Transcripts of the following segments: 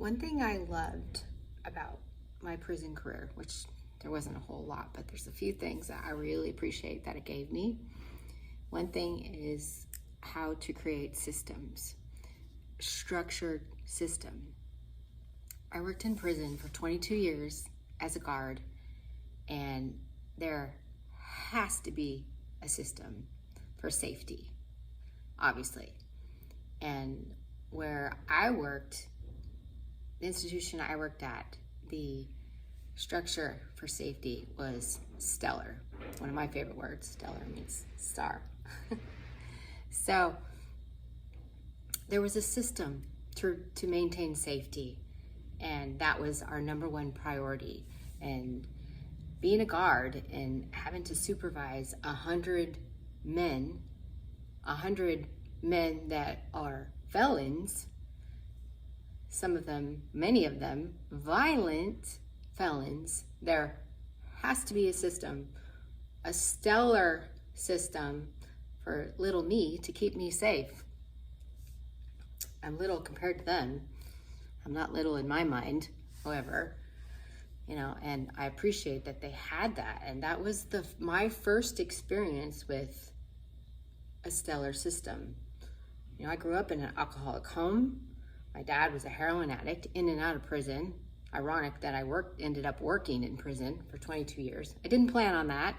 One thing I loved about my prison career, which there wasn't a whole lot, but there's a few things that I really appreciate that it gave me. One thing is how to create systems, structured system. I worked in prison for 22 years as a guard, and there has to be a system for safety, obviously. And where I worked, the institution I worked at, the structure for safety was stellar. One of my favorite words, stellar means star. So there was a system to maintain safety, and that was our number one priority. And being a guard and having to supervise 100 men that are felons, some of them, many of them, violent felons, there has to be a system, a stellar system for little me to keep me safe. I'm little compared to them. I'm not little in my mind, however, and I appreciate that they had that. And that was my first experience with a stellar system. I grew up in an alcoholic home. My dad was a heroin addict, in and out of prison. Ironic that I ended up working in prison for 22 years. I didn't plan on that.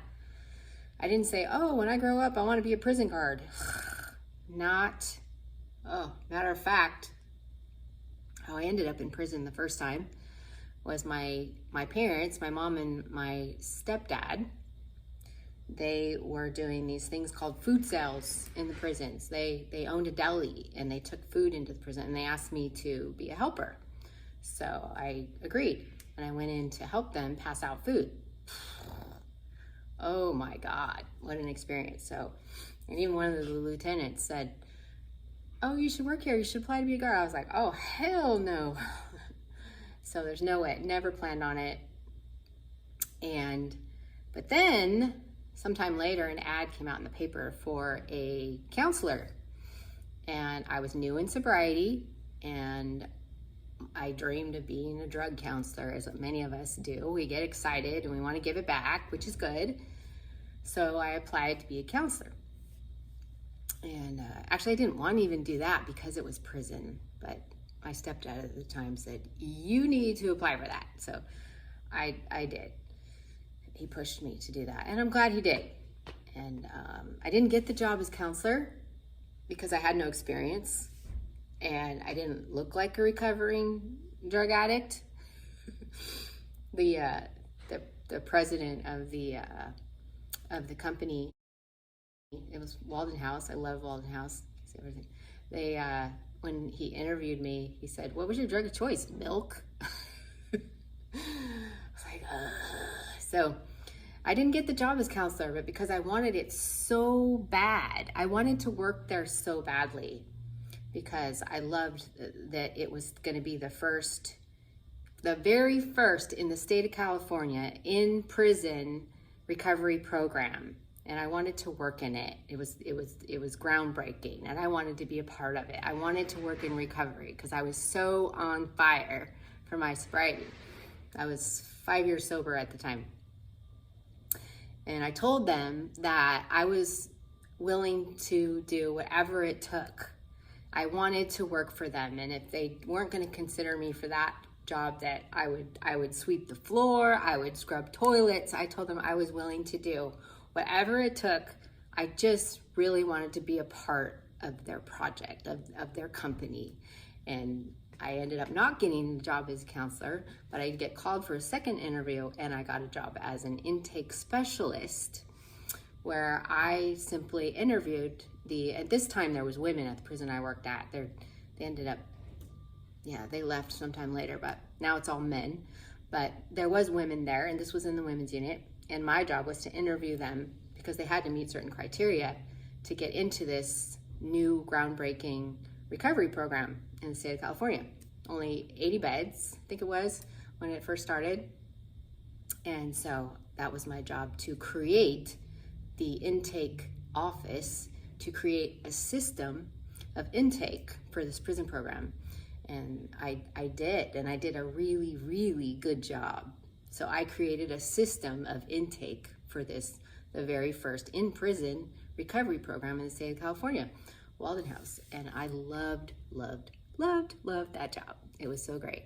I didn't say, oh, when I grow up, I want to be a prison guard. Matter of fact, how I ended up in prison the first time was my parents, my mom and my stepdad, they were doing these things called food sales in the prisons. They owned a deli and they took food into the prison, and they asked me to be a helper. So I agreed, and I went in to help them pass out food. Oh my God, what an experience. And even one of the lieutenants said, oh, you should work here, you should apply to be a guard. I was like, oh, hell no. So there's no way, never planned on it. But then sometime later, an ad came out in the paper for a counselor, and I was new in sobriety, and I dreamed of being a drug counselor, as many of us do. We get excited and we want to give it back, which is good. So I applied to be a counselor. And actually, I didn't want to even do that because it was prison, but my stepdad at the time said, you need to apply for that. So I did. He pushed me to do that, and I'm glad he did. And I didn't get the job as counselor because I had no experience, and I didn't look like a recovering drug addict. The president of the company, it was Walden House. I love Walden House. Everything. They when he interviewed me, he said, "What was your drug of choice? Milk." I was like, ugh. So I didn't get the job as counselor, but because I wanted it so bad, I wanted to work there so badly, because I loved that it was going to be the very first in the state of California in prison recovery program, and I wanted to work in it. It was groundbreaking, and I wanted to be a part of it. I wanted to work in recovery because I was so on fire for my sobriety. I was 5 years sober at the time. And I told them that I was willing to do whatever it took. I wanted to work for them, and if they weren't going to consider me for that job, that I would sweep the floor, I would scrub toilets. I told them I was willing to do whatever it took. I just really wanted to be a part of their project, of their company. And I ended up not getting the job as a counselor, but I get called for a second interview, and I got a job as an intake specialist, where I simply interviewed at this time there was women at the prison I worked at. They ended up, they left sometime later, but now it's all men. But there was women there, and this was in the women's unit, and my job was to interview them because they had to meet certain criteria to get into this new groundbreaking recovery program in the state of California. Only 80 beds, I think it was, when it first started. And so that was my job, to create the intake office, to create a system of intake for this prison program. And I did, and I did a really, really good job. So I created a system of intake for this, the very first in-prison recovery program in the state of California, Walden House. And I loved, loved, loved, loved that job. It was so great.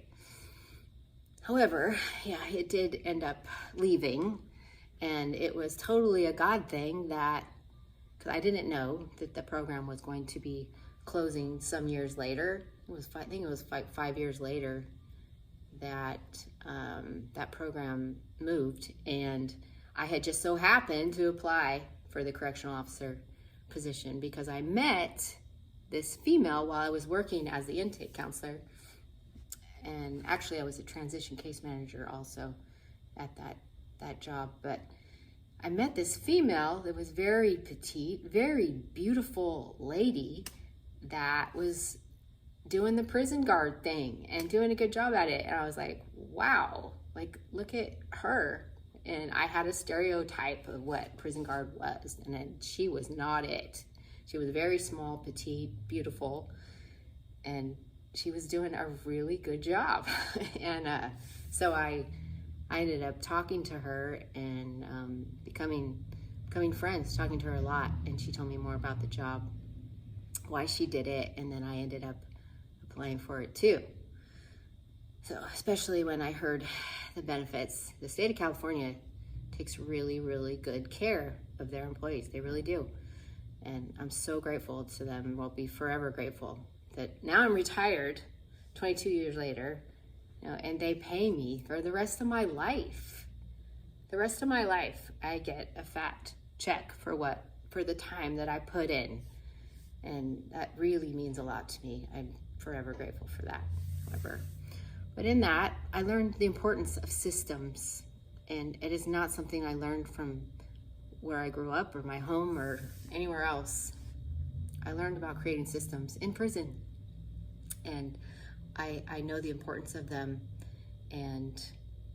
However, yeah, it did end up leaving, and it was totally a God thing that, because I didn't know that the program was going to be closing some years later. I think it was 5 years later that that program moved, and I had just so happened to apply for the correctional officer position because I met this female while I was working as the intake counselor. And actually I was a transition case manager also at that job. But I met this female that was very petite, very beautiful lady that was doing the prison guard thing and doing a good job at it. And I was like, wow, like, look at her. And I had a stereotype of what prison guard was, and then she was not it. She was very small, petite, beautiful, and she was doing a really good job. And so I ended up talking to her and becoming friends, talking to her a lot. And she told me more about the job, why she did it, and then I ended up applying for it too. So especially when I heard the benefits, the state of California takes really, really good care of their employees. They really do. And I'm so grateful to them. Will be forever grateful that now I'm retired 22 years later, and they pay me for the rest of my life. The rest of my life, I get a fat check for the time that I put in. And that really means a lot to me. I'm forever grateful for that, however. But in that, I learned the importance of systems. And it is not something I learned from where I grew up or my home or anywhere else. I learned about creating systems in prison. And I know the importance of them. And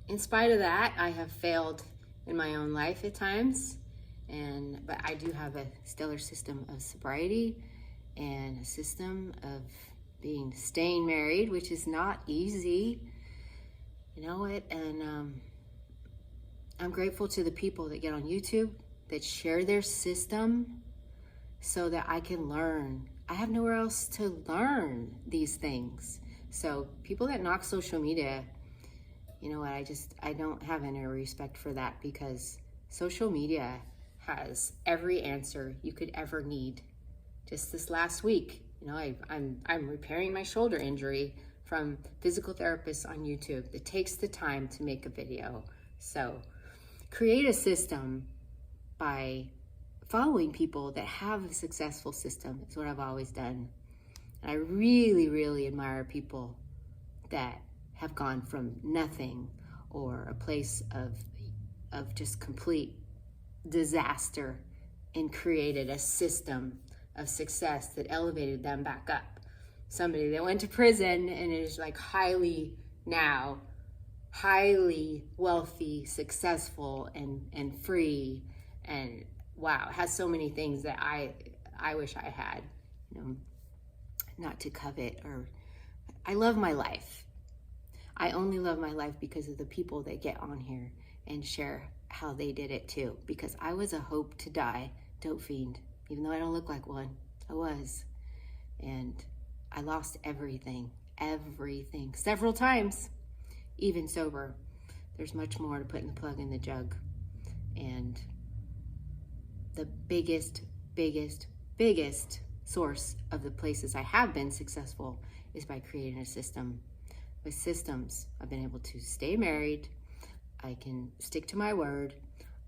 in spite of that, I have failed in my own life at times. But I do have a stellar system of sobriety and a system of staying married, which is not easy. You know it. And I'm grateful to the people that get on YouTube that share their system so that I can learn. I have nowhere else to learn these things. So people that knock social media, you know what, I don't have any respect for that, because social media has every answer you could ever need. Just this last week, I'm repairing my shoulder injury from physical therapists on YouTube that takes the time to make a video. So create a system by following people that have a successful system is what I've always done. And I really, really admire people that have gone from nothing or a place of just complete disaster and created a system of success that elevated them back up. Somebody that went to prison and is like highly wealthy, successful, and free, and wow, has so many things that I wish I had. Not to covet, or I love my life. I only love my life because of the people that get on here and share how they did it too. Because I was a hope to die, dope fiend. Even though I don't look like one, I was. And I lost everything, several times, even sober. There's much more to putting the plug in the jug. And the biggest source of the places I have been successful is by creating a system. With systems, I've been able to stay married. I can stick to my word.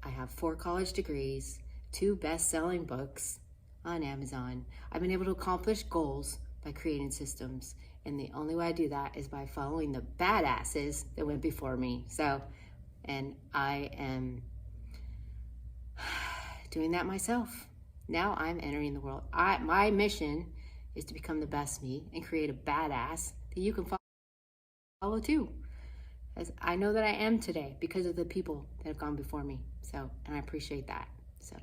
I have 4 college degrees, 2 best-selling books on Amazon. I've been able to accomplish goals by creating systems. And the only way I do that is by following the badasses that went before me. And I am doing that myself. Now I'm entering the world. My mission is to become the best me and create a badass that you can follow too. As I know that I am today because of the people that have gone before me. And I appreciate that. So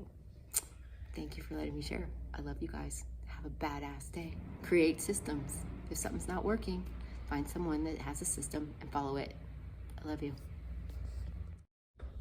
thank you for letting me share. I love you guys. Have a badass day. Create systems. If something's not working, Find someone that has a system and follow it. I love you.